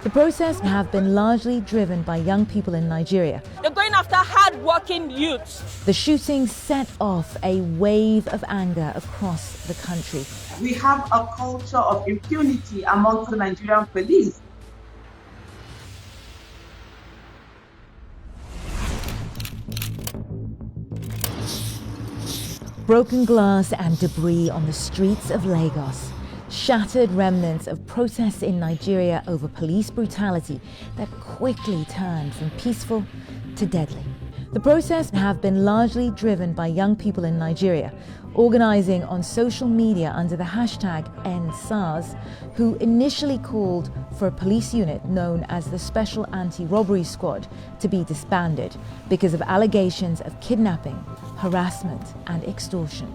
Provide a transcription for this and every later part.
The protests have been largely driven by young people in Nigeria. They're going after hard-working youths. The shooting set off a wave of anger across the country. We have a culture of impunity amongst the Nigerian police. Broken glass and debris on the streets of Lagos. Shattered remnants of protests in Nigeria over police brutality that quickly turned from peaceful to deadly. The protests have been largely driven by young people in Nigeria, organizing on social media under the hashtag #EndSARS, who initially called for a police unit known as the Special Anti-Robbery Squad to be disbanded because of allegations of kidnapping, harassment, and extortion.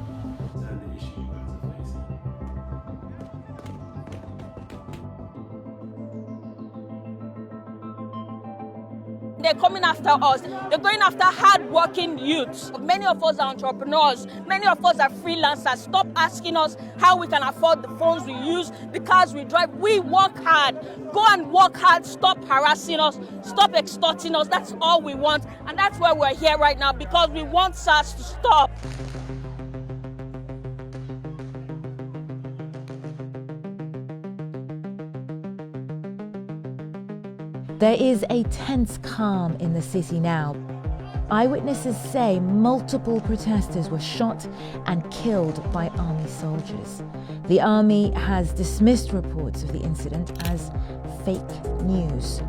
They're coming after us. They're going after hard-working youths. Many of us are entrepreneurs. Many of us are freelancers. Stop asking us how we can afford the phones we use, the cars we drive. We work hard. Go and work hard. Stop harassing us. Stop extorting us. That's all we want. And that's why we're here right now, because we want SARS to stop. There is a tense calm in the city now. Eyewitnesses say multiple protesters were shot and killed by army soldiers. The army has dismissed reports of the incident as fake news.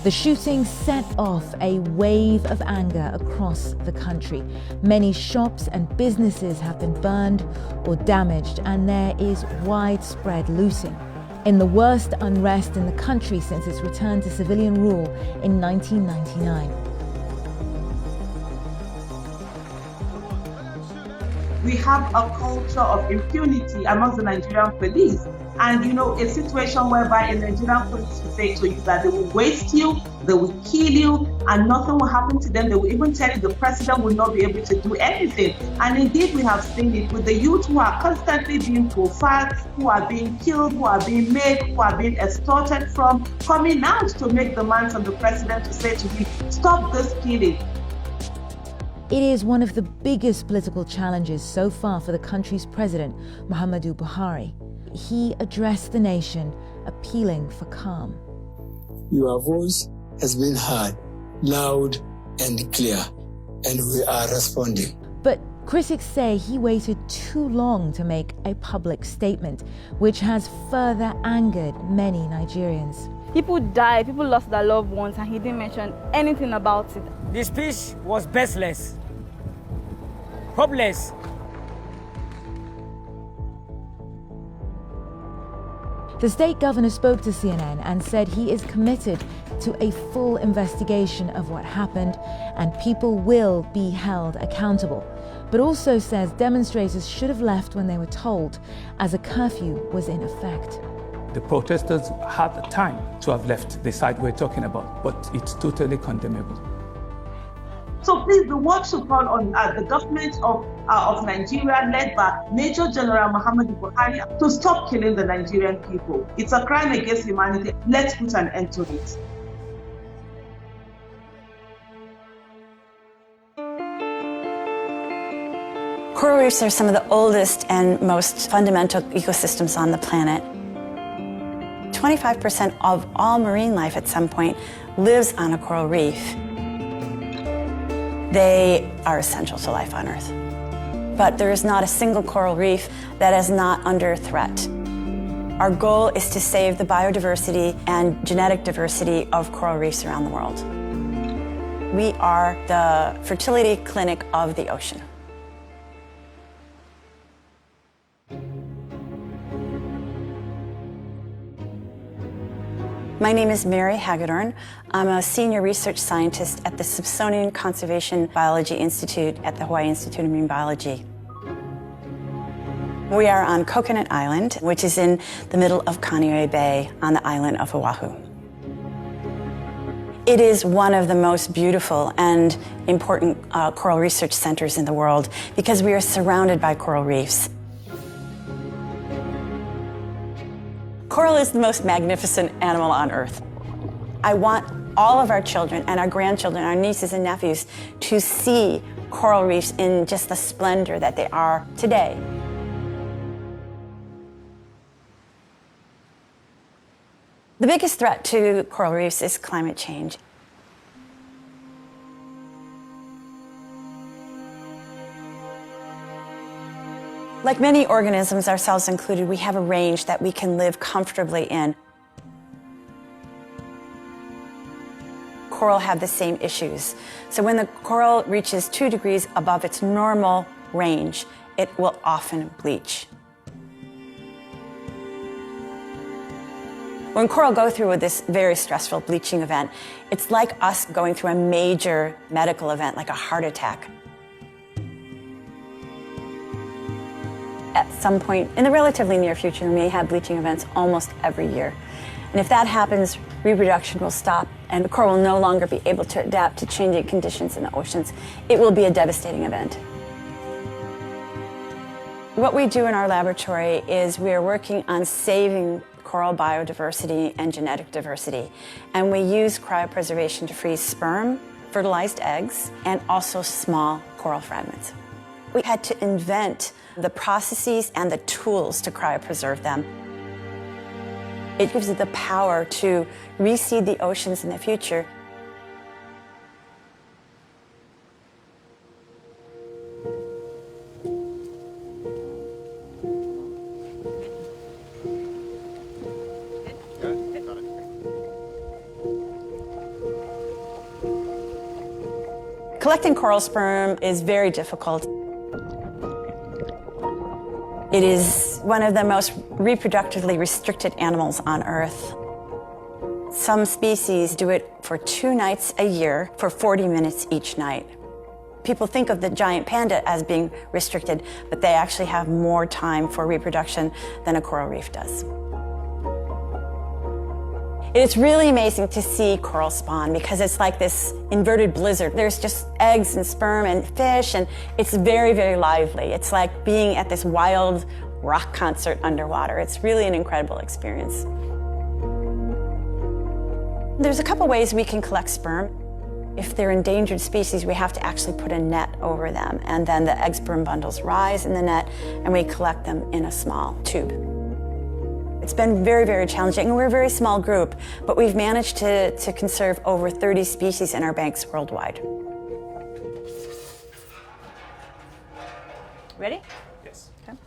The shooting set off a wave of anger across the country. Many shops and businesses have been burned or damaged, and there is widespread looting. In the worst unrest in the country since its return to civilian rule in 1999. We have a culture of impunity amongst the Nigerian police. And a situation whereby a Nigerian police will say to you that they will waste you, they will kill you, and nothing will happen to them. They will even tell you the president will not be able to do anything. And indeed, we have seen it with the youth who are constantly being profiled, who are being killed, who are being made, who are being extorted from, coming out to make demands on the president to say to him, stop this killing. It is one of the biggest political challenges so far for the country's president, Muhammadu Buhari. He addressed the nation, appealing for calm. Your voice has been heard, loud and clear, and we are responding. But critics say he waited too long to make a public statement, which has further angered many Nigerians. People died, people lost their loved ones, and he didn't mention anything about it. The speech was baseless, hopeless. The state governor spoke to CNN and said he is committed to a full investigation of what happened and people will be held accountable, but also says demonstrators should have left when they were told, as a curfew was in effect. The protesters had the time to have left the side we're talking about, but it's totally condemnable. So please, the world should call on the government of Nigeria, led by Major General Muhammadu Buhari, to stop killing the Nigerian people. It's a crime against humanity. Let's put an end to it. Coral reefs are some of the oldest and most fundamental ecosystems on the planet. 25% of all marine life at some point lives on a coral reef. They are essential to life on Earth. But there is not a single coral reef that is not under threat. Our goal is to save the biodiversity and genetic diversity of coral reefs around the world. We are the fertility clinic of the ocean. My name is Mary Hagedorn. I'm a senior research scientist at the Smithsonian Conservation Biology Institute at the Hawaii Institute of Marine Biology. We are on Coconut Island, which is in the middle of Kaneohe Bay on the island of Oahu. It is one of the most beautiful and important coral research centers in the world because we are surrounded by coral reefs. Coral is the most magnificent animal on Earth. I want all of our children and our grandchildren, our nieces and nephews, to see coral reefs in just the splendor that they are today. The biggest threat to coral reefs is climate change. Like many organisms, ourselves included, we have a range that we can live comfortably in. Coral have the same issues. So when the coral reaches 2 degrees above its normal range, it will often bleach. When coral go through this very stressful bleaching event, it's like us going through a major medical event, like a heart attack. At some point in the relatively near future, we may have bleaching events almost every year. And if that happens, reproduction will stop and the coral will no longer be able to adapt to changing conditions in the oceans. It will be a devastating event. What we do in our laboratory is we are working on saving coral biodiversity and genetic diversity. And we use cryopreservation to freeze sperm, fertilized eggs, and also small coral fragments. We had to invent the processes and the tools to cryopreserve them. It gives you the power to reseed the oceans in the future. Collecting coral sperm is very difficult. It is one of the most reproductively restricted animals on Earth. Some species do it for 2 nights a year for 40 minutes each night. People think of the giant panda as being restricted, but they actually have more time for reproduction than a coral reef does. It's really amazing to see coral spawn because it's like this inverted blizzard. There's just eggs and sperm and fish, and it's very, very lively. It's like being at this wild rock concert underwater. It's really an incredible experience. There's a couple ways we can collect sperm. If they're endangered species, we have to actually put a net over them, and then the egg sperm bundles rise in the net, and we collect them in a small tube. It's been very, very challenging, and we're a very small group, but we've managed to conserve over 30 species in our banks worldwide. Ready? Yes. Okay.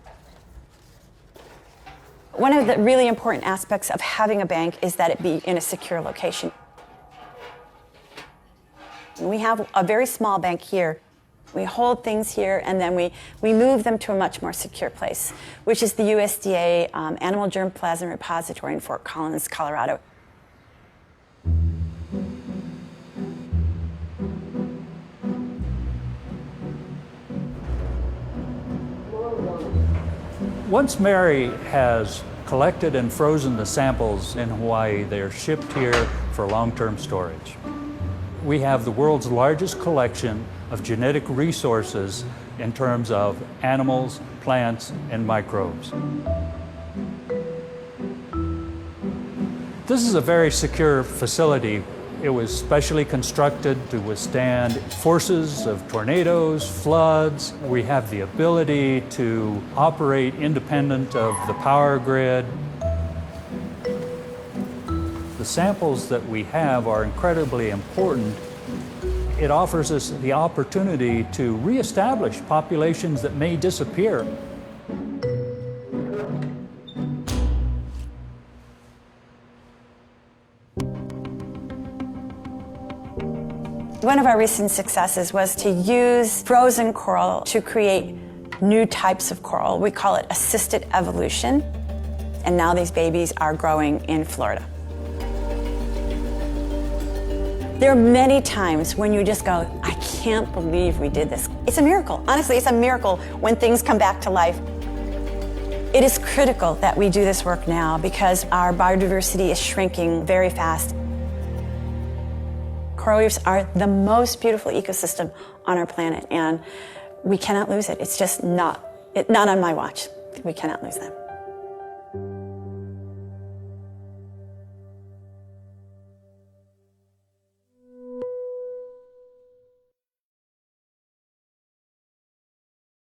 One of the really important aspects of having a bank is that it be in a secure location. We have a very small bank here. We hold things here, and then we move them to a much more secure place, which is the USDA Animal Germplasm Repository in Fort Collins, Colorado. Once Mary has collected and frozen the samples in Hawaii, they are shipped here for long-term storage. We have the world's largest collection of genetic resources in terms of animals, plants, and microbes. This is a very secure facility. It was specially constructed to withstand forces of tornadoes, floods. We have the ability to operate independent of the power grid. The samples that we have are incredibly important. It offers us the opportunity to reestablish populations that may disappear. One of our recent successes was to use frozen coral to create new types of coral. We call it assisted evolution. And now these babies are growing in Florida. There are many times when you just go, I can't believe we did this. It's a miracle. Honestly, it's a miracle when things come back to life. It is critical that we do this work now because our biodiversity is shrinking very fast. Coral reefs are the most beautiful ecosystem on our planet, and we cannot lose it. It's just not on my watch. We cannot lose them.